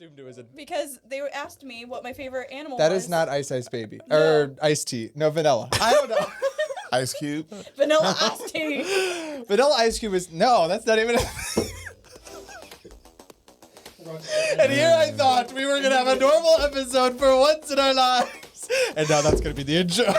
assumed it was a... Because they asked me what my favorite animal That was. is not Ice Ice Baby. Or iced tea. No, vanilla. I don't know. Ice Cube. Vanilla iced tea. Vanilla Ice Cube is... No, that's not even... And here I thought we were going to have a normal episode for once in our lives. And now that's going to be the intro.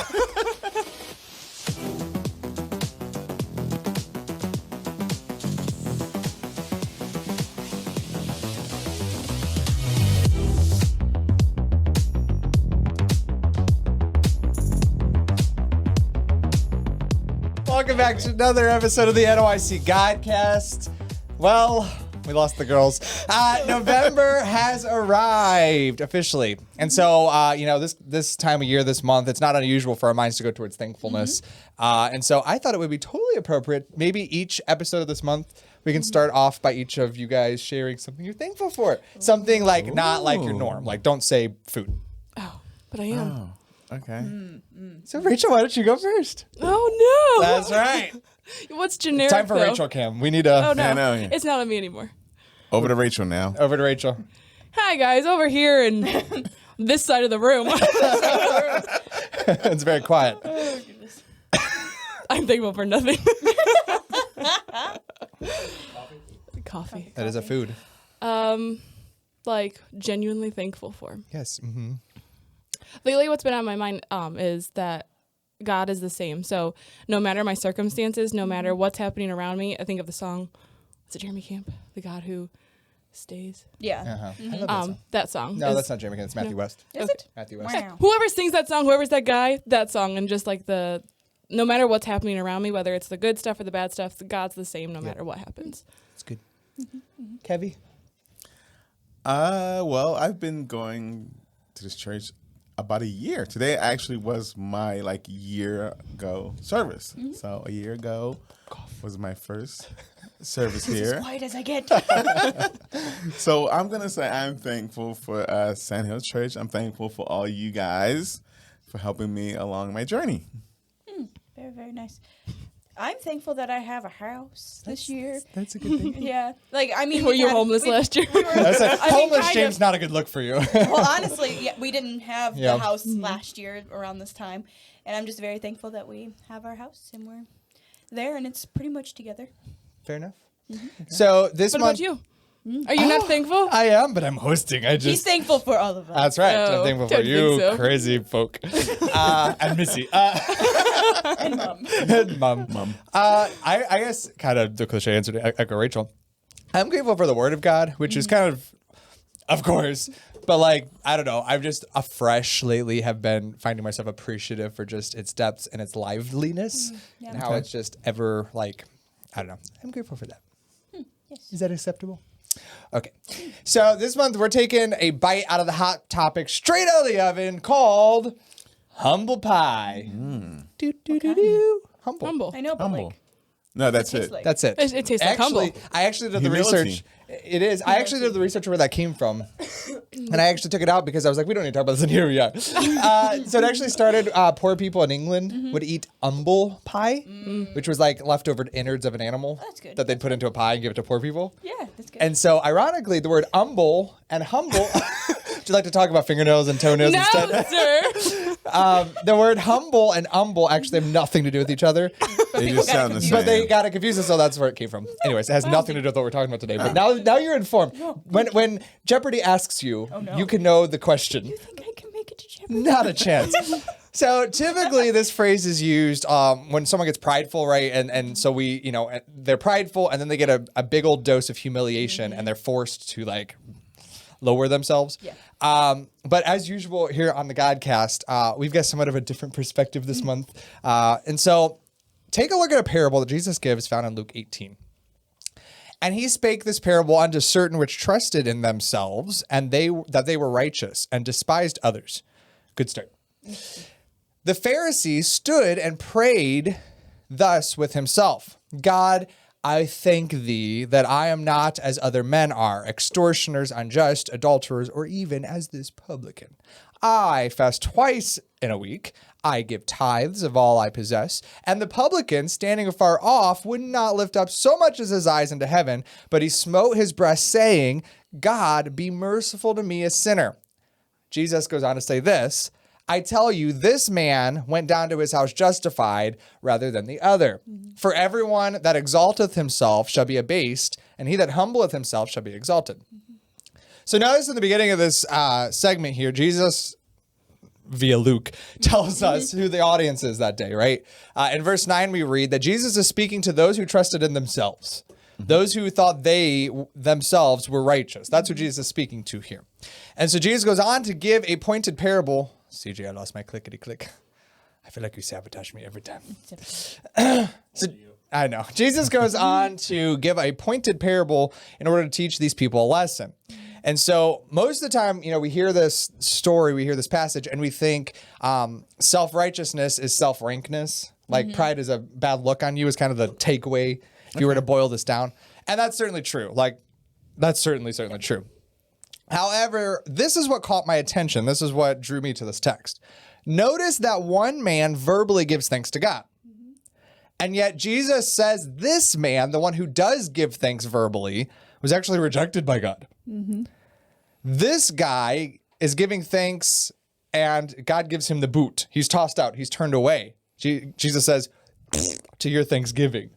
Welcome back to another episode of the NOYC GODcast. Well, we lost the girls. November has arrived officially. And so, this time of year, this month, it's not unusual for our minds to go towards thankfulness. And so I thought it would be totally appropriate. Maybe each episode of this month, we can start off by each of you guys sharing something you're thankful for. Something like not like your norm. Like don't say food. Oh, but I am. Oh, okay. So Rachel, why don't you go first? Oh, no. That's right. What's generic, Time for though? Rachel Cam. We need a... Oh, no. I know, yeah. It's not on me anymore. Over to Rachel now. Over to Rachel. Hi, guys. Over here in this side of the room. It's very quiet. Oh, goodness. I'm thankful for nothing. Coffee. That is a food. Like, genuinely thankful for. Yes. Mm-hmm. Lately, what's been on my mind is that God is the same. So no matter my circumstances, no matter what's happening around me, I think of the song, is it Jeremy Camp? The God Who Stays? Yeah. Uh-huh. I love that song. That song. No, is- that's not Jeremy Camp. It's Matthew West. Is it? Matthew West. Wow. Whoever sings that song, whoever's that guy, that song, and just like no matter what's happening around me, whether it's the good stuff or the bad stuff, God's the same no matter what happens. It's good. Kevy? Well, I've been going to this church about a year. Today actually was my year ago service. So a year ago was my first service here. As quiet as I get. So I'm gonna say I'm thankful for Sand Hill Church. I'm thankful for all you guys for helping me along my journey. Very, very nice. I'm thankful that I have a house this year. That's a good thing. Yeah. Were you homeless last year? Homeless James, not a good look for you. Well, honestly, yeah, we didn't have Yeah. the house last year around this time. And I'm just very thankful that we have our house and we're there and it's pretty much together. Fair enough. So this What month... about you? Are you not thankful? I am, but I'm hosting. He's thankful for all of us. That's right. Oh, I'm thankful for don't you, think so. crazy folk. And Missy. And Mom. And Mom. I guess kind of the cliche answer to echo Rachel. I'm grateful for the Word of God, which is kind of course, but I don't know. I've just afresh lately have been finding myself appreciative for just its depths and its liveliness and how it's just ever I don't know. I'm grateful for that. Yes. Is that acceptable? Okay. So this month we're taking a bite out of the hot topic straight out of the oven called humble pie. Do, do, do, do. Humble. I know, but Humble. No, that's tastes it. like? That's it. It tastes like humble. I actually did the Humility. research. It is. I actually did the research where that came from. And I actually took it out because I was like, we don't need to talk about this in here yet. So it actually started, poor people in England would eat humble pie, which was leftover innards of an animal That's good. that they'd put into a pie and give it to poor people. Yeah, that's good. And so, ironically, the word humble and humble. Would you like to talk about fingernails and toenails No, instead? sir. The word humble and humble actually have nothing to do with each other. They just sound the confused. same. But they got it confused, so that's where it came from. Anyways, it has nothing to do with what we're talking about today. But now you're informed. When Jeopardy asks you, you can know the question. I think I can make it to Jeopardy. Not a chance. So typically this phrase is used when someone gets prideful, right? And so they're prideful and then they get a big old dose of humiliation and they're forced to lower themselves. Yeah. But as usual here on the GODcast, we've got somewhat of a different perspective this month. And so take a look at a parable that Jesus gives found in Luke 18. And he spake this parable unto certain which trusted in themselves, and that they were righteous, and despised others. Good start. The Pharisee stood and prayed thus with himself, God, I thank thee that I am not as other men are, extortioners, unjust, adulterers, or even as this publican. I fast twice in a week. I give tithes of all I possess. And the publican, standing afar off, would not lift up so much as his eyes into heaven, but he smote his breast, saying, God, be merciful to me, a sinner. Jesus goes on to say this, I tell you, this man went down to his house justified rather than the other. For everyone that exalteth himself shall be abased, and he that humbleth himself shall be exalted. So notice in the beginning of this segment here, Jesus, via Luke, tells us who the audience is that day, right? In verse 9, we read that Jesus is speaking to those who trusted in themselves, those who thought they themselves were righteous. That's who Jesus is speaking to here. And so Jesus goes on to give a pointed parable. CJ, I lost my clickety-click. I feel like you sabotage me every time. So, I know. Jesus goes on to give a pointed parable in order to teach these people a lesson. And so most of the time, we hear this story, we hear this passage, and we think self-righteousness is self-rankness. Like pride is a bad look on you is kind of the takeaway if you were to boil this down. And that's certainly true. Like, that's certainly true. However, this is what caught my attention. This is what drew me to this text. Notice that one man verbally gives thanks to God. And yet Jesus says this man, the one who does give thanks verbally, was actually rejected by God. This guy is giving thanks and God gives him the boot. He's tossed out. He's turned away. Jesus says, to your thanksgiving.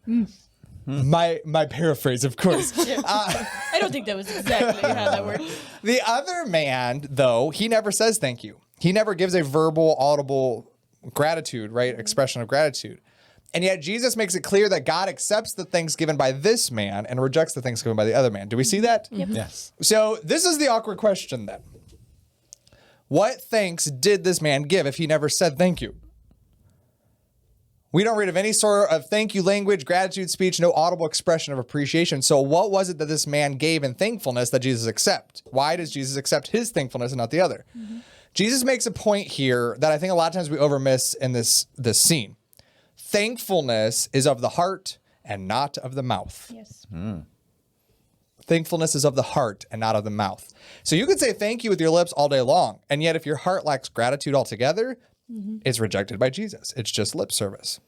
My paraphrase, of course. I don't think that was exactly how that worked. The other man, though, he never says thank you. He never gives a verbal, audible gratitude, right? Expression of gratitude. And yet Jesus makes it clear that God accepts the thanks given by this man and rejects the thanks given by the other man. Do we see that? Yep. Yes. So this is the awkward question then. What thanks did this man give if he never said thank you? We don't read of any sort of thank you language, gratitude speech, no audible expression of appreciation. So what was it that this man gave in thankfulness that Jesus accept? Why does Jesus accept his thankfulness and not the other? Jesus makes a point here that I think a lot of times we overmiss in this scene. Thankfulness is of the heart and not of the mouth. Yes. Thankfulness is of the heart and not of the mouth. So you could say thank you with your lips all day long, and yet if your heart lacks gratitude altogether, it's rejected by Jesus. It's just lip service.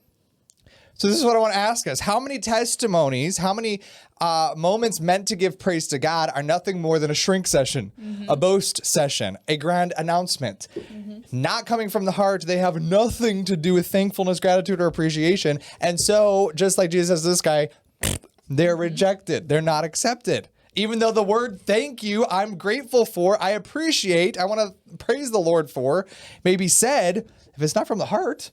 So this is what I want to ask us. How many testimonies, how many moments meant to give praise to God are nothing more than a shrink session, a boast session, a grand announcement? Not coming from the heart. They have nothing to do with thankfulness, gratitude, or appreciation. And so just like Jesus says, this guy, they're rejected. They're not accepted. Even though the word thank you, I'm grateful for, I appreciate, I want to praise the Lord for, may be said, if it's not from the heart,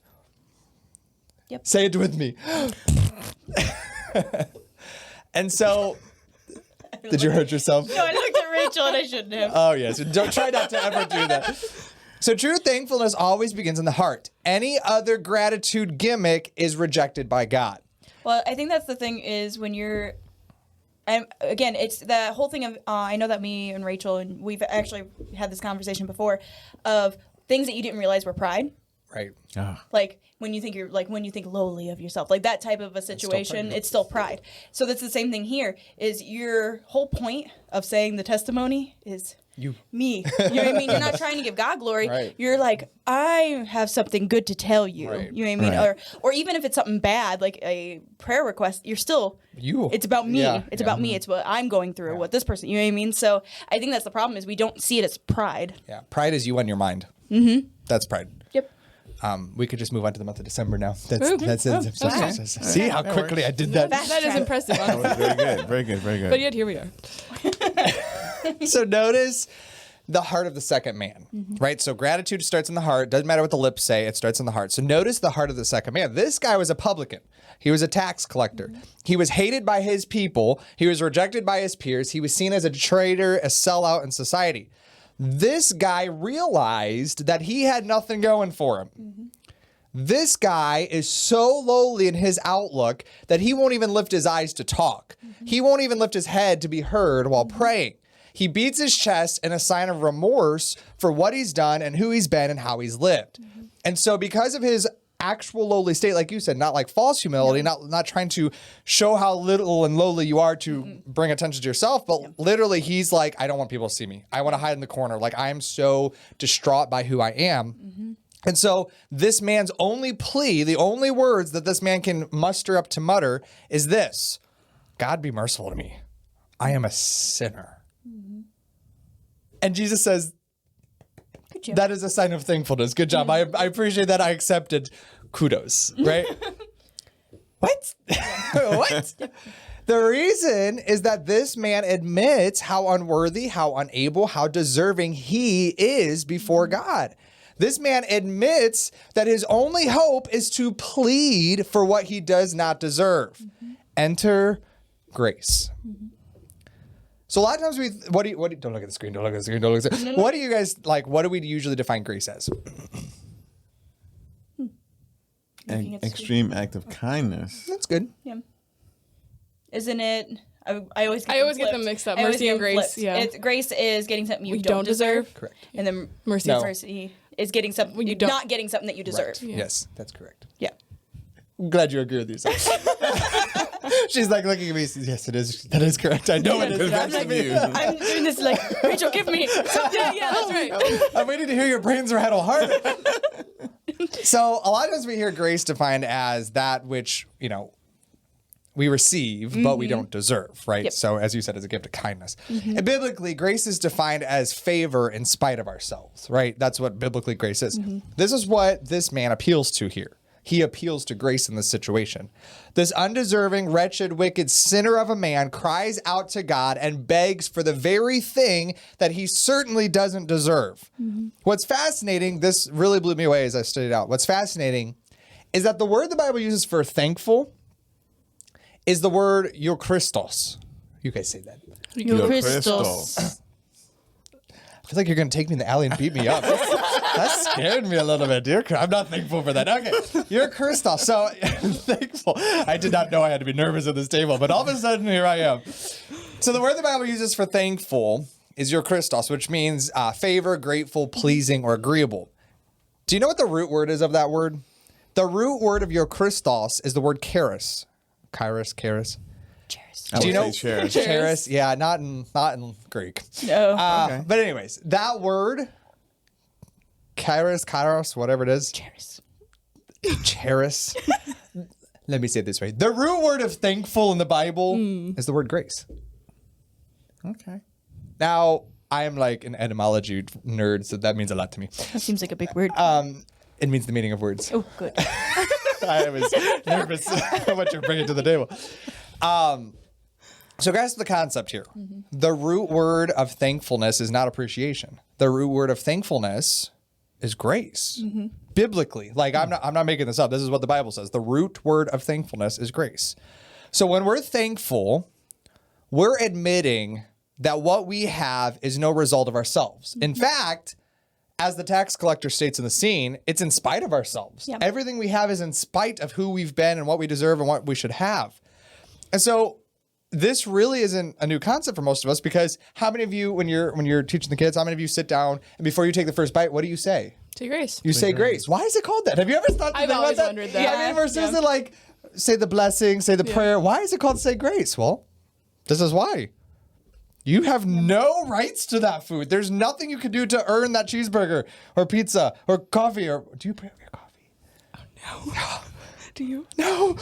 say it with me. And so, did you hurt yourself? No, I looked at Rachel and I shouldn't have. Oh, yes. Don't try not to ever do that. So true thankfulness always begins in the heart. Any other gratitude gimmick is rejected by God. Well, I think that's the thing is when you're, again, it's the whole thing of, I know that me and Rachel, and we've actually had this conversation before, of things that you didn't realize were pride. Right. Like when you think when you think lowly of yourself, like that type of a situation, it's still pride. So that's the same thing here, is your whole point of saying the testimony is me. You know what I mean? You're not trying to give God glory. Right. You're like, I have something good to tell you. Right. You know what I mean? Right. Or even if it's something bad, like a prayer request, you're still it's about me. Yeah. It's about me. It's what I'm going through, what this person, you know what I mean? So I think that's the problem, is we don't see it as pride. Yeah. Pride is you on your mind. That's pride. Yep. We could just move on to the month of December now. That's it. Okay. See how quickly I did that. Fast That is track. impressive, honestly. Very good. Very good. Very good. But yet here we are. So notice the heart of the second man, right? So gratitude starts in the heart. Doesn't matter what the lips say. It starts in the heart. So notice the heart of the second man. This guy was a publican. He was a tax collector. He was hated by his people. He was rejected by his peers. He was seen as a traitor, a sellout in society. This guy realized that he had nothing going for him. This guy is so lowly in his outlook that he won't even lift his eyes to talk. He won't even lift his head to be heard while praying. He beats his chest in a sign of remorse for what he's done and who he's been and how he's lived. And so because of his actual lowly state, like you said, not like false humility, not trying to show how little and lowly you are to bring attention to yourself, but literally he's like, I don't want people to see me. I want to hide in the corner. Like, I'm so distraught by who I am. And so this man's only plea, the only words that this man can muster up to mutter is this: God, be merciful to me. I am a sinner. And Jesus says, Good job. that is a sign of thankfulness. Good job. I appreciate that. I accepted. Kudos, right? What? What? The reason is that this man admits how unworthy, how unable, how deserving he is before God. This man admits that his only hope is to plead for what he does not deserve. Enter grace. So a lot of times don't look at the screen, don't look at the screen, don't look at the screen. What do you guys like? What do we usually define grace as? Looking An at the extreme act of kindness. That's good. Yeah. Isn't it? I always get them mixed up. I always Mercy get and them grace. flipped. Yeah. Grace is getting something you We don't don't deserve. deserve. Correct. And then Mercy. No. mercy is getting something you you're don't- not getting something that you deserve. Right. Yes, that's correct. Yeah. I'm glad you agree with yourself. She's like looking at me. Yes, it is. That is correct. I know it is. That's like, you. I'm doing this like, Rachel, give me something. Yeah, that's right. I'm waiting to hear your brains rattle harder. So a lot of times we hear grace defined as that which, we receive, but we don't deserve, right? Yep. So as you said, it's a gift of kindness. And biblically, grace is defined as favor in spite of ourselves, right? That's what biblically grace is. This is what this man appeals to here. He appeals to grace in this situation. This undeserving, wretched, wicked sinner of a man cries out to God and begs for the very thing that he certainly doesn't deserve. What's fascinating, this really blew me away as I studied out. What's fascinating is that the word the Bible uses for thankful is the word Eucharistos. You guys say that. Eucharistos. I feel like you're going to take me in the alley and beat me up. That scared me a little bit. I'm not thankful for that. Okay. You're Christoph. So thankful. I did not know I had to be nervous at this table, but all of a sudden here I am. So the word the Bible uses for thankful is your Christos, which means favor, grateful, pleasing, or agreeable. Do you know what the root word is of that word? The root word of your Christos is the word charis. Charis. Cheers. I Do you would know say charis. charis? Yeah, not in Greek. No. Okay. But anyways, that word, kairos, whatever it is, charis. Let me say it this way. The root word of thankful in the Bible is the word grace. Okay. Now, I am like an etymology nerd, so that means a lot to me. That seems like a big word. It means the meaning of words. Oh, good. I was nervous what you're bringing to the table. So guys, the concept here. The root word of thankfulness is not appreciation. The root word of thankfulness is grace. Biblically. Like I'm not making this up. This is what the Bible says. The root word of thankfulness is grace. So when we're thankful, we're admitting that what we have is no result of ourselves. In fact, as the tax collector states in the scene, it's in spite of ourselves. Yeah. Everything we have is in spite of who we've been and what we deserve and what we should have. And so this really isn't a new concept for most of us, because how many of you, when you're teaching the kids, how many of you sit down and before you take the first bite, what do you say? Say grace. You say grace. Why is it called that? Have you ever thought I've about always that? wondered that. Yeah, I mean, versus the like, say the blessing, say the prayer. Why is it called say grace? Well, this is why. You have no rights to that food. There's nothing you can do to earn that cheeseburger or pizza or coffee. Or do you pray over your coffee? Oh no. Do you? No.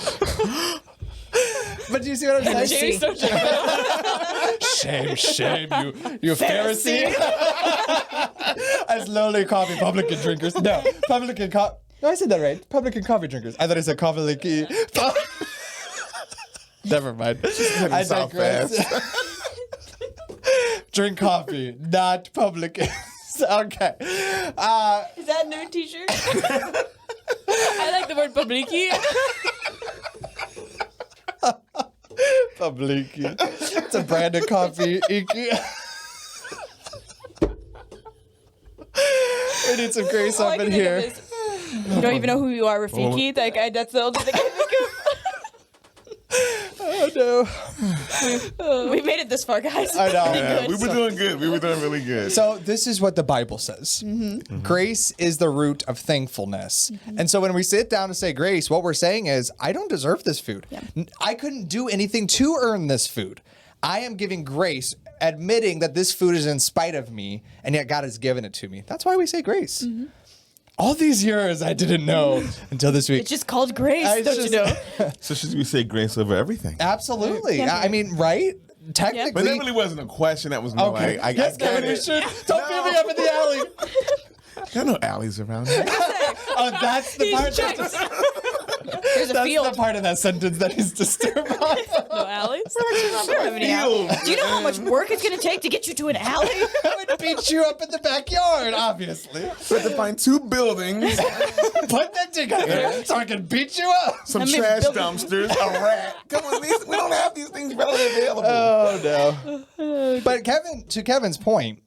But do you see what I'm saying? Jamie's so Shame, you Pharisee. As lowly coffee publican drinkers. No, publican coffee. No, I said that right. Publican coffee drinkers. I thought I said coffee like. Never mind. I South digress. Drink coffee, not publicans. Okay. Is that a new t-shirt? I like the word publiki. Publiki. It's a brand of coffee. Iki. We need some grace All I up can in think of here. is, you don't even know who you are, Rafiki. That's the only thing I think Oh no. of. We made it this far, guys. I know. Yeah, we were doing good. We were doing really good. So this is what the Bible says. Grace is the root of thankfulness. And so when we sit down to say grace, what we're saying is, I don't deserve this food. I couldn't do anything to earn this food. I am giving grace, admitting that this food is in spite of me, and yet God has given it to me. That's why we say grace. All these years I didn't know until this week. It's just called grace, I don't just- you know? So should we say grace over everything? Absolutely. Yeah. I mean, right? technically, But that really wasn't a question. That was more okay. like, Yes, get Kevin, we it. should. Don't beat me up in the alley. There are no alleys around here. Oh, that's the part. There's a That's field. the part of that sentence that is disturbing. No alleys. Do you know how much work it's going to take to get you to an alley? I would beat you up in the backyard, obviously. We had to find 2 buildings, Put them together so I can beat you up. some I mean, trash building- dumpsters, a rat. Come on, we don't have these things readily available. Oh no. But to Kevin's point,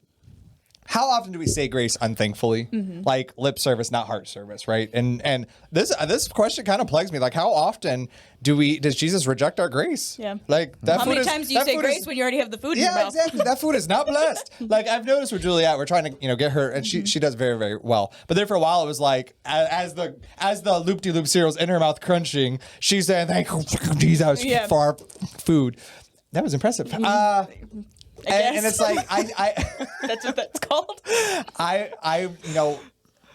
how often do we say grace unthankfully? Like lip service, not heart service, right? And this question kind of plagues me. Like, how often does Jesus reject our grace? Yeah. Like that. How food many is- times do you that say food grace is- when you already have the food in your Yeah, mouth? exactly. That food is not blessed. Like I've noticed with Juliet, we're trying to get her, and she does very, very well. But there for a while, it was like as the loop de loop cereal's in her mouth crunching, she's saying thank you, Jesus, Yeah. for our food. That was impressive. And it's like I That's what that's called. I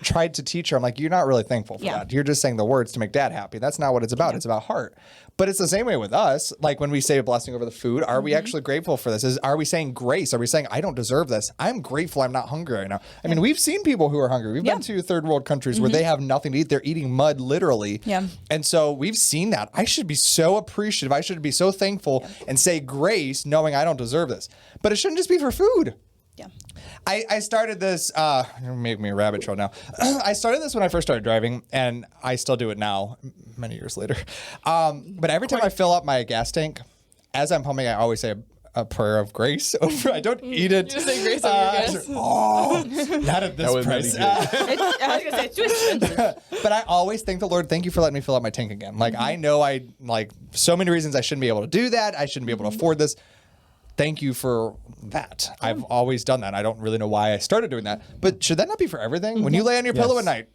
tried to teach her. I'm like, you're not really thankful for Yeah. that. You're just saying the words to make dad happy. That's not what it's about. It's about heart. But it's the same way with us. Like when we say a blessing over the food, are we actually grateful for this? Are we saying grace? Are we saying I don't deserve this? I'm grateful I'm not hungry right now. I mean, we've seen people who are hungry. We've been to third world countries where they have nothing to eat. They're eating mud literally. Yeah. And so we've seen that. I should be so appreciative. I should be so thankful and say grace knowing I don't deserve this. But it shouldn't just be for food. Yeah. I started this, make me a rabbit trail now. I started this when I first started driving, and I still do it now, many years later. But every time I fill up my gas tank, as I'm pumping, I always say a prayer of grace over. I don't eat it. You say grace over your gas. Not at this was price. really good. I was going to say, it's too expensive. But I always thank the Lord. Thank you for letting me fill up my tank again. Like I know so many reasons I shouldn't be able to do that. I shouldn't be able to afford this. Thank you for that. I've always done that. I don't really know why I started doing that. But should that not be for everything? When you lay on your pillow at night,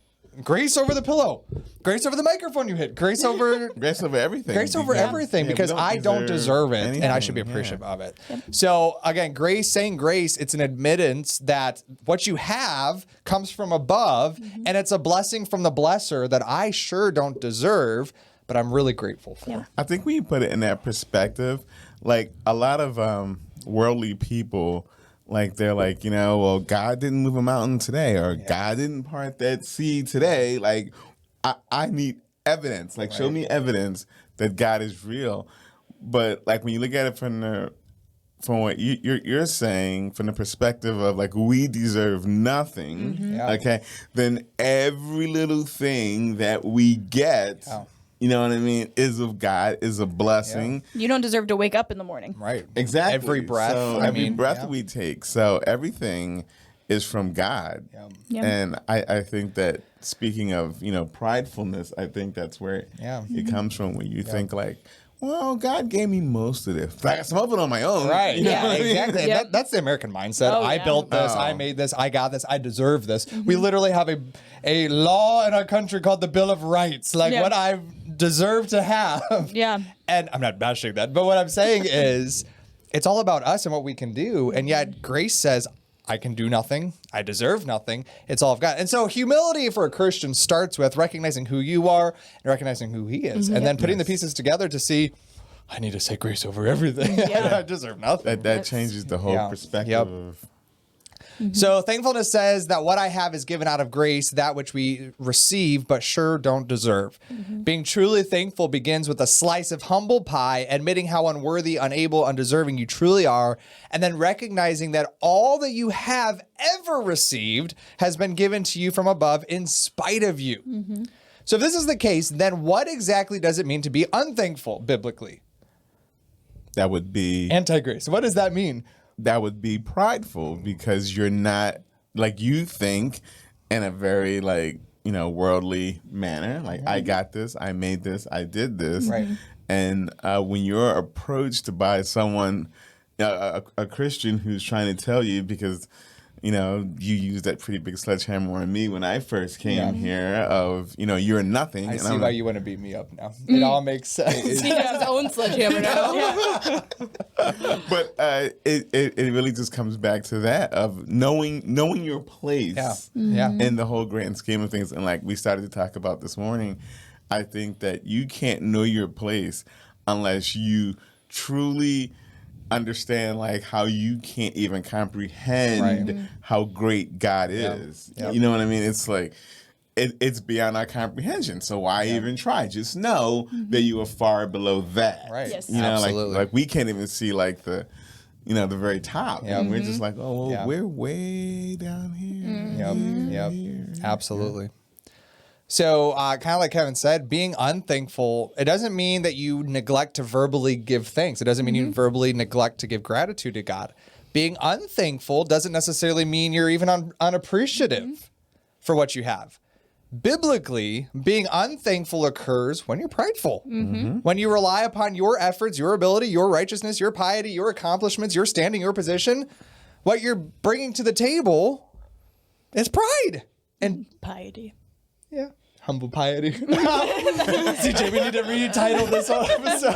grace over the pillow, grace over the microphone you hit, grace over Grace over everything. grace over everything, Yeah, we because I don't deserve it and I should be anything, appreciative of it. So again, saying grace, it's an admittance that what you have comes from above and it's a blessing from the blesser that I sure don't deserve, but I'm really grateful for. Yeah. I think when you put it in that perspective, like a lot of worldly people, like they're like, well, God didn't move a mountain today, or God didn't part that sea today. Like, I need evidence. Like, show me evidence that God is real. But like when you look at it from what you're saying, from the perspective of like we deserve nothing, Yeah. okay, then every little thing that we get. Yeah. You know what I mean? Is of God, is a blessing. You don't deserve to wake up in the morning. Right. Exactly. Every breath. So, I every mean, breath yeah. we take. So everything is from God. Yeah. And I think that speaking of, pridefulness, I think that's where it comes from, when you think like, well, God gave me most of this. Like, some of it on my own. Right. You know Yeah, what I mean? exactly. Yep. And that's the American mindset. Oh, I yeah. built this. I made this. I got this. I deserve this. We literally have a law in our country called the Bill of Rights, like Yeah. what I deserve to have. Yeah. And I'm not bashing that, but what I'm saying is it's all about us and what we can do. And yet grace says, I can do nothing. I deserve nothing. It's all of God. And so humility for a Christian starts with recognizing who you are and recognizing who he is. And then putting the pieces together to see, I need to say grace over everything. I deserve nothing. That changes the whole Yeah. perspective Yep. of. So thankfulness says that what I have is given out of grace, that which we receive but sure don't deserve. Being truly thankful begins with a slice of humble pie, admitting how unworthy, unable, undeserving you truly are, and then recognizing that all that you have ever received has been given to you from above in spite of you. So if this is the case, then what exactly does it mean to be unthankful biblically? That would be Anti-grace. What does that mean? that would be prideful, because you're not, like, you think in a very worldly manner, like I got this, I made this, I did this. Right. And when you're approached by someone, a Christian, who's trying to tell you, because you used that pretty big sledgehammer on me when I first came here, of you're nothing. I And see I'm why like, you want to beat me up now. It all makes sense. He has his own sledgehammer now. But it really just comes back to that of knowing your place Yeah. in the whole grand scheme of things. And like we started to talk about this morning, I think that you can't know your place unless you truly understand like how you can't even comprehend how great God is. Yep. You know what I mean? It's like it's beyond our comprehension. So why even try? Just know that you are far below that. Right. Yes. You know, Absolutely. like we can't even see like the the very top. Yep. And we're just like, oh, well, Yeah. we're way down here. Yep. Absolutely. So, kind of like Kevin said, being unthankful, it doesn't mean that you neglect to verbally give thanks. It doesn't mean you verbally neglect to give gratitude to God. Being unthankful doesn't necessarily mean you're even unappreciative for what you have. Biblically, being unthankful occurs when you're prideful, when you rely upon your efforts, your ability, your righteousness, your piety, your accomplishments, your standing, your position. What you're bringing to the table is pride. And Piety. yeah. Humble piety. CJ, we need to retitle this whole episode.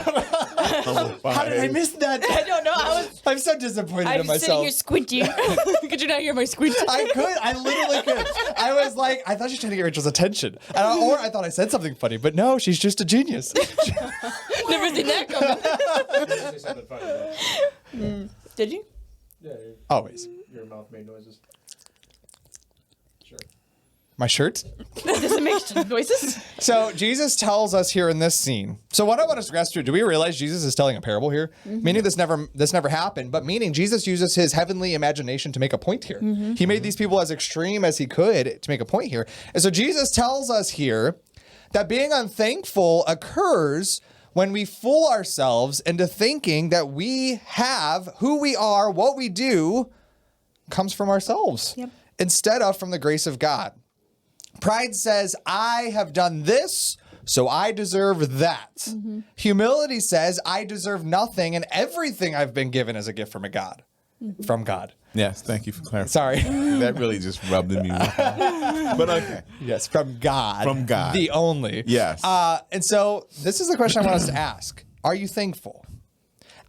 How did I miss that? I don't know. I'm so disappointed in I'm sitting myself. here squinting. Could you not hear my squeak? I literally could. I was like, I thought she was trying to get Rachel's attention. Or I thought I said something funny, but no, she's just a genius. Never seen that coming. I did say something funny, though. Did you? Yeah, Always. your mouth made noises. Sure. My shirt? Does it make noises? So Jesus tells us here in this scene. So what I want to stress through, do we realize Jesus is telling a parable here? Meaning this never happened, but meaning Jesus uses his heavenly imagination to make a point here. He made these people as extreme as he could to make a point here. And so Jesus tells us here that being unthankful occurs when we fool ourselves into thinking that we have who we are, what we do comes from ourselves instead of from the grace of God. Pride says, I have done this, so I deserve that. Humility says, I deserve nothing, and everything I've been given is a gift from a God. From God. Yes, thank you for clarifying. Sorry. That really just rubbed in me. But okay. Yes, from God. From God. The only. Yes. And so this is the question I want us to ask. Are you thankful?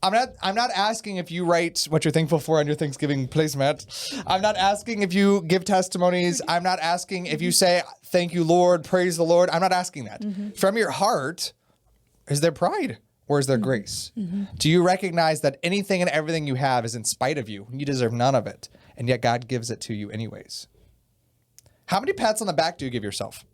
I'm not asking if you write what you're thankful for on your Thanksgiving placemat. I'm not asking if you give testimonies. I'm not asking if you say, thank you, Lord, praise the Lord. I'm not asking that. From your heart, is there pride or is there grace? Do you recognize that anything and everything you have is in spite of you? You deserve none of it, and yet God gives it to you anyways. How many pats on the back do you give yourself?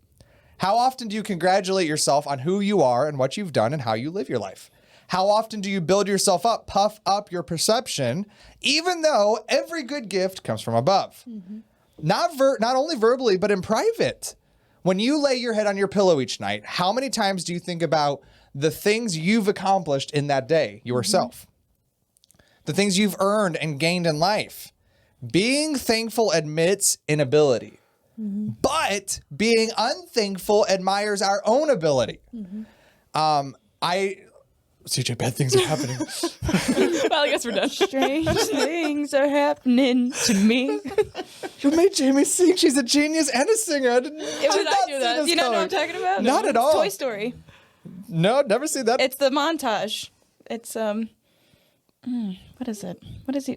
How often do you congratulate yourself on who you are and what you've done and how you live your life? How often do you build yourself up, puff up your perception, even though every good gift comes from above? Not only verbally, but in private. When you lay your head on your pillow each night, how many times do you think about the things you've accomplished in that day yourself? The things you've earned and gained in life? Being thankful admits inability, but being unthankful admires our own ability. CJ, bad things are happening. Well, I guess we're done. Strange things are happening to me. You made Jamie sing. She's a genius and a singer. I did Would not I do see that? this Do you not know what I'm coming. talking about? Not at all. Toy Story. No, never seen that. It's the montage. It's what is it?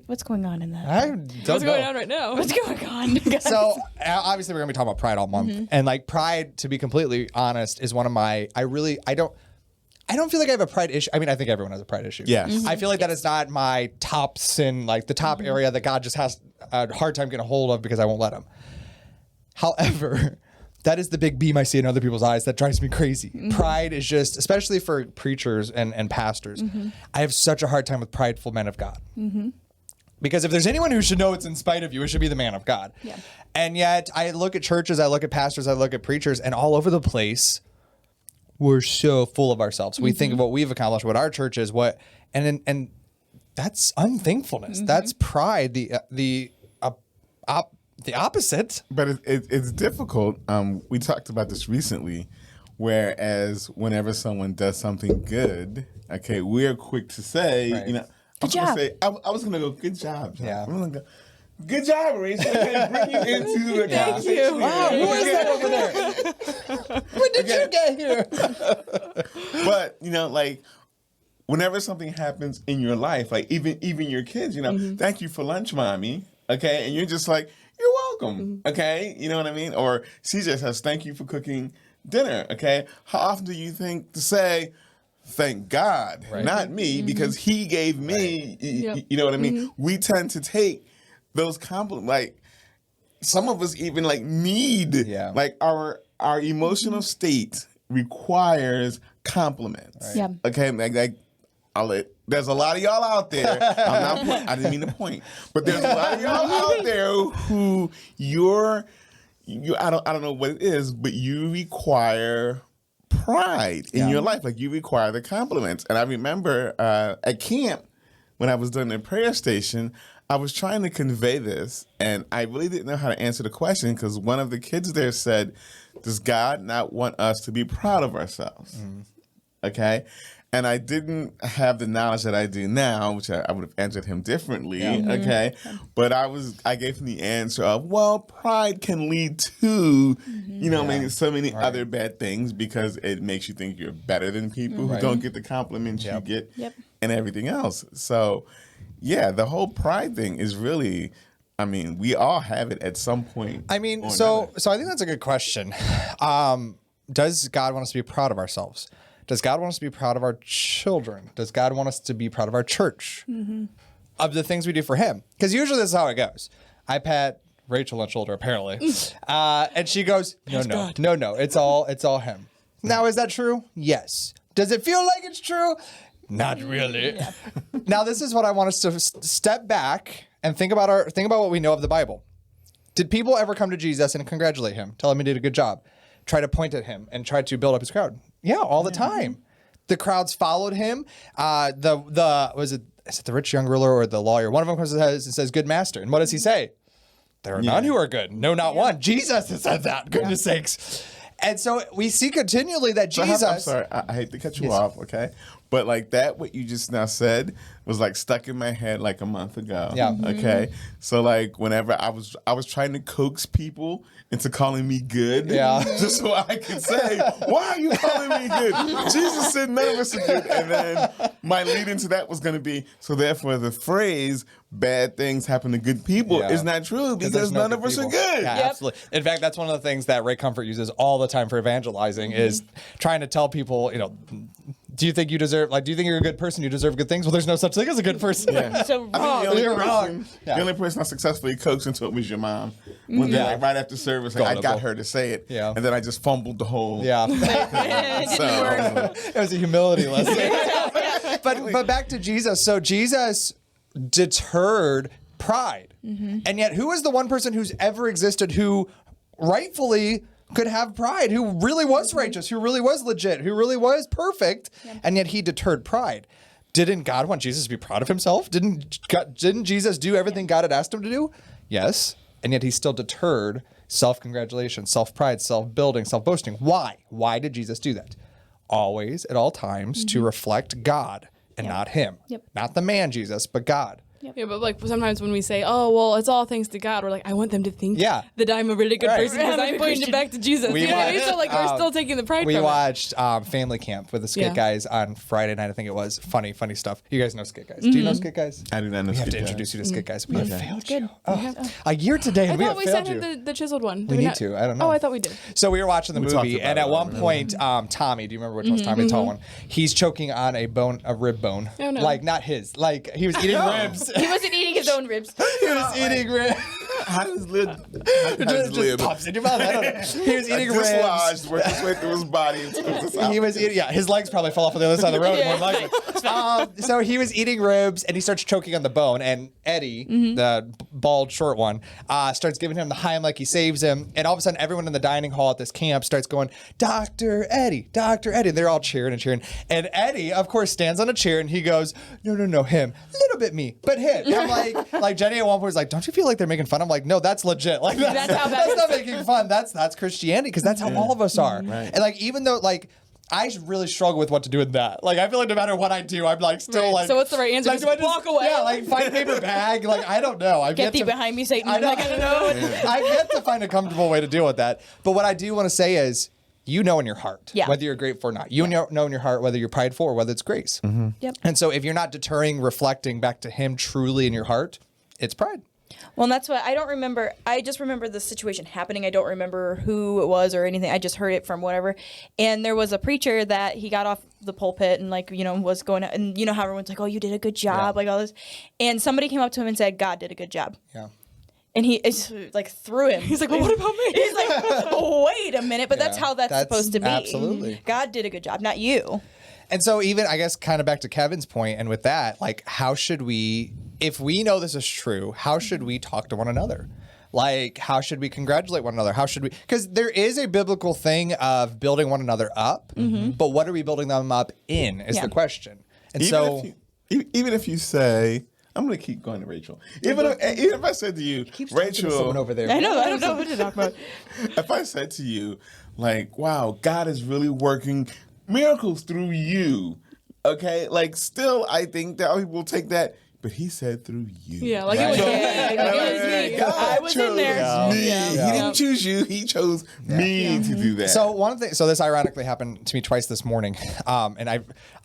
What's going on in that? I don't What's know. going on right now? What's going on, guys? So obviously we're gonna be talking about pride all month, and like pride, to be completely honest, is one of my. I don't feel like I have a pride issue. I mean, I think everyone has a pride issue. Yes. I feel like that is not my top sin, like the top area that God just has a hard time getting a hold of because I won't let him. However, that is the big beam I see in other people's eyes that drives me crazy. Pride is just, especially for preachers and pastors, I have such a hard time with prideful men of God. Because if there's anyone who should know it's in spite of you, it should be the man of God. Yeah. And yet I look at churches, I look at pastors, I look at preachers, and all over the place, we're so full of ourselves. We think of what we've accomplished, what our church is, and that's unthankfulness. That's pride. The opposite. But it's difficult. We talked about this recently, whereas whenever someone does something good, okay, we're quick to say, Right. Good job. I was going to go, good job. John. Yeah. I'm gonna go, good job, Rachel. Okay, bring you into the Thank conversation. you. Wow, who is that over there? When did you get here? But like whenever something happens in your life, like even your kids, thank you for lunch, mommy. Okay, and you're just like, you're welcome. Okay, you know what I mean? Or she just says, thank you for cooking dinner. Okay, how often do you think to say, thank God, not me, because he gave me, you know what I mean? We tend to take those compliments, like some of us even like need, like our emotional state requires compliments. Yeah. Okay, like there's a lot of y'all out there. I didn't mean to point, but there's a lot of y'all out there who I don't know what it is, but you require pride in your life. Like you require the compliments. And I remember at camp when I was doing the prayer station, I was trying to convey this, and I really didn't know how to answer the question because one of the kids there said, "Does God not want us to be proud of ourselves?" Okay. And I didn't have the knowledge that I do now, which I would have answered him differently, okay? But I gave him the answer of, well, pride can lead to, you know, maybe so many other bad things because it makes you think you're better than people who don't get the compliments you get and everything else. So, yeah, the whole pride thing is really, I mean, we all have it at some point. I mean, so I think that's a good question. Does God want us to be proud of ourselves? Does God want us to be proud of our children? Does God want us to be proud of our church? Of the things we do for him? Because usually this is how it goes. I pat Rachel on the shoulder, apparently. And she goes, no, it's all him. Now, is that true? Yes. Does it feel like it's true? Not really. Now, this is what I want us to step back and think about what we know of the Bible. Did people ever come to Jesus and congratulate him, tell him he did a good job, try to point at him and try to build up his crowd? Yeah, all the time. The crowds followed him. Is it the rich young ruler or the lawyer? One of them comes and says, "Good master." And what does he say? There are none who are good. No, not one. Jesus has said that. Goodness sakes. And so we see continually that Jesus. I'm sorry, I hate to cut you off, okay? But like that, what you just now said was like stuck in my head like a month ago. Yeah. Okay. So like whenever I was trying to coax people into calling me good, just so I could say, "Why are you calling me good?" Jesus said none of us are good, and then my lead into that was going to be, so therefore the phrase "bad things happen to good people" is not true because none of us are good. Yeah, absolutely. In fact, that's one of the things that Ray Comfort uses all the time for evangelizing is trying to tell people, you know, do you think you deserve, like, do you think you're a good person? You deserve good things? Well, there's no such thing as a good person. Yeah. So I wrong. think You're wrong. The only person I successfully coaxed into it was your mom. One day, like, right after service, like, I got her to say it, and then I just fumbled the whole. Yeah. So, It was a humility lesson. But back to Jesus. So Jesus deterred pride. And yet who is the one person who's ever existed who rightfully could have pride, who really was righteous, who really was legit, who really was perfect, and yet he deterred pride? Didn't God want Jesus to be proud of himself? Didn't Jesus do everything God had asked him to do? Yes. And yet he still deterred self-congratulation, self-pride, self-building, self-boasting. Why? Why did Jesus do that? Always, at all times, to reflect God and not him. Not the man Jesus, but God. Yeah, but like sometimes when we say, "Oh, well, it's all thanks to God," we're like, "I want them to think that I'm a really good person because I'm pointing it back to Jesus." You know what I mean? So like we're still taking the pride. We from watched Family Camp with the Skit Guys on Friday night. I think it was funny stuff. You guys know Skit Guys? Do you know Skit Guys? I do not know. We have to introduce you to Skit Guys. We have failed you. A year today, and we have we failed sent you. him the chiseled one. We need to. I don't know. Oh, I thought we did. So we were watching the talked movie, about and it, at I one remember. point, Tommy, do you remember which one's Tommy, the tall one? He's choking on a rib bone. Oh, no. Like not his. Like he was eating ribs. He wasn't eating his own ribs. He was eating ribs. How does lid? Just pops in your mouth. I don't know. He was eating ribs. Dislodged, worked his way through his body. He was eating, his legs probably fell off on the other side of the road, more likely. So he was eating ribs, and he starts choking on the bone, and Eddie, the bald, short one, starts giving him the Heimlich. He saves him, and all of a sudden, everyone in the dining hall at this camp starts going, Dr. Eddie, Dr. Eddie. And they're all cheering and cheering. And Eddie, of course, stands on a chair, and he goes, no, him. Little bit me, but him. And I'm like Jenny at one point was like, don't you feel like they're making fun? I'm like, no, that's legit. Like that's not making fun. That's Christianity, because that's how all of us are. Right. And like, even though like I really struggle with what to do with that. Like I feel like no matter what I do, I'm like still like. So what's the right answer? Like, just walk away. Yeah, like find a paper bag. Like I don't know. Get thee behind me, Satan. I don't know. I've yet to find a comfortable way to deal with that. But what I do want to say is, you know in your heart whether you're grateful or not. You know in your heart whether you're prideful or whether it's grace. Yep. And so if you're not deterring, reflecting back to him truly in your heart, it's pride. Well, and that's what I don't remember. I just remember the situation happening. I don't remember who it was or anything. I just heard it from whatever. And there was a preacher that he got off the pulpit and was going to, and how everyone's like, oh, you did a good job, like all this. And somebody came up to him and said, God did a good job. Yeah. And he threw him. He's like, well, what about me? He's like, wait a minute. But that's how that's supposed to be. Absolutely. God did a good job, not you. And so even, I guess, kind of back to Kevin's point, and with that, like, how should we, if we know this is true, how should we talk to one another? Like, how should we congratulate one another? How should we, because there is a biblical thing of building one another up, but what are we building them up in is the question. And even if you say, I'm going to keep going to Rachel. Even if I said to you, Rachel, someone over there. I know. I don't know what to talk about. If I said to you, like, wow, God is really working miracles through you, okay? Like, still, I think that people will take that, but he said through you. Yeah, like Right. it was me. God I was in there. chose me. Yeah. He didn't choose you. He chose me to do that. So one thing, so this ironically happened to me twice this morning, and I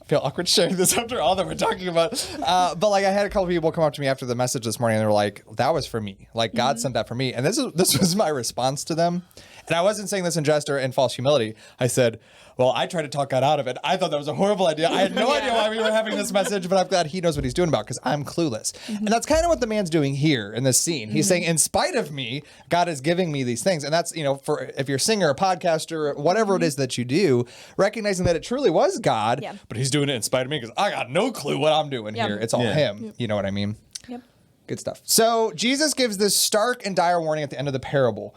feel awkward sharing this after all that we're talking about. But like, I had a couple people come up to me after the message this morning, and they were like, "That was for me. Like, God sent that for me." And this was my response to them. And I wasn't saying this in jest or in false humility. I said, well, I tried to talk God out of it. I thought that was a horrible idea. I had no idea why we were having this message, but I'm glad he knows what he's doing about, because I'm clueless. And that's kind of what the man's doing here in this scene. He's saying, in spite of me, God is giving me these things. And that's, for if you're a singer, a podcaster, whatever it is that you do, recognizing that it truly was God, but he's doing it in spite of me, because I got no clue what I'm doing here. It's all him. You know what I mean? Yep. Good stuff. So Jesus gives this stark and dire warning at the end of the parable.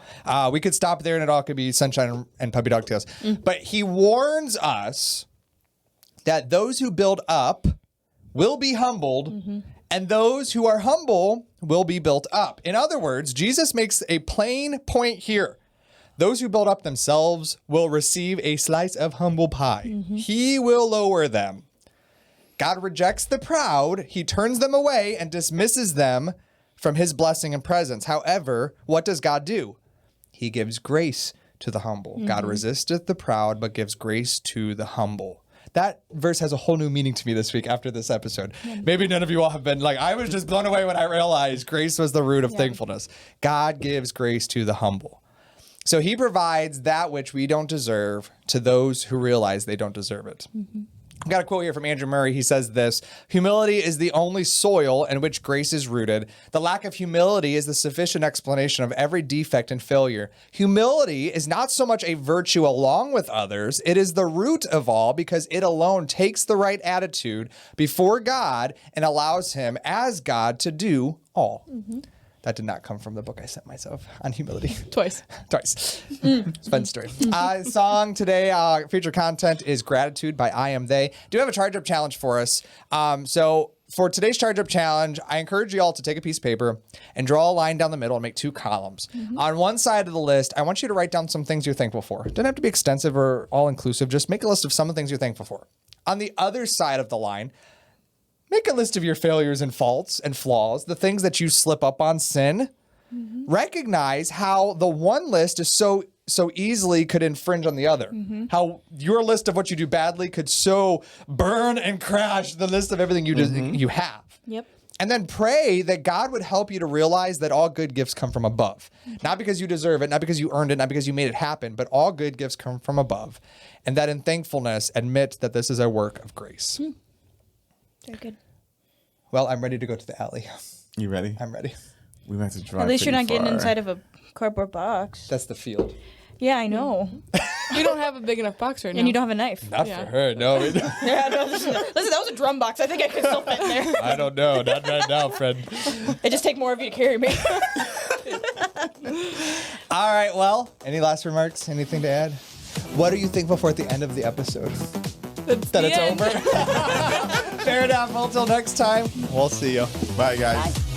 We could stop there and it all could be sunshine and puppy dog tails. But he warns us that those who build up will be humbled, and those who are humble will be built up. In other words, Jesus makes a plain point here. Those who build up themselves will receive a slice of humble pie. He will lower them. God rejects the proud, he turns them away and dismisses them from his blessing and presence. However, what does God do? He gives grace to the humble. God resisteth the proud, but gives grace to the humble. That verse has a whole new meaning to me this week after this episode. Maybe none of you all have been like, I was just blown away when I realized grace was the root of thankfulness. God gives grace to the humble. So he provides that which we don't deserve to those who realize they don't deserve it. I've got a quote here from Andrew Murray. He says this: humility is the only soil in which grace is rooted. The lack of humility is the sufficient explanation of every defect and failure. Humility is not so much a virtue along with others. It is the root of all, because it alone takes the right attitude before God and allows him as God to do all. That did not come from the book I sent myself on humility. Twice. It's a fun story. Song today, feature content is Gratitude by I Am They. Do have a charge up challenge for us. So for today's charge up challenge, I encourage you all to take a piece of paper and draw a line down the middle and make 2 columns. On one side of the list, I want you to write down some things you're thankful for. It doesn't have to be extensive or all inclusive. Just make a list of some of the things you're thankful for. On the other side of the line, make a list of your failures and faults and flaws, the things that you slip up on, sin. Recognize how the one list is so easily could infringe on the other. How your list of what you do badly could so burn and crash the list of everything you have. Yep. And then pray that God would help you to realize that all good gifts come from above. Not because you deserve it, not because you earned it, not because you made it happen, but all good gifts come from above. And that in thankfulness, admit that this is a work of grace. Very good. Well, I'm ready to go to the alley. You ready? I'm ready. We have to drive. At least you're pretty not getting far. inside of a cardboard box. That's the field. Yeah, I know. We don't have a big enough box right now. And you don't have a knife. Not Yeah. for her, no. Yeah, no, listen, that was a drum box. I think I could still fit in there. I don't know. Not right now, friend. It just take more of you to carry me. All right, well, any last remarks? Anything to add? What are you thankful for at the end of the episode? That it's over? Fair enough. Well, till next time, we'll see you. Bye, guys. Bye.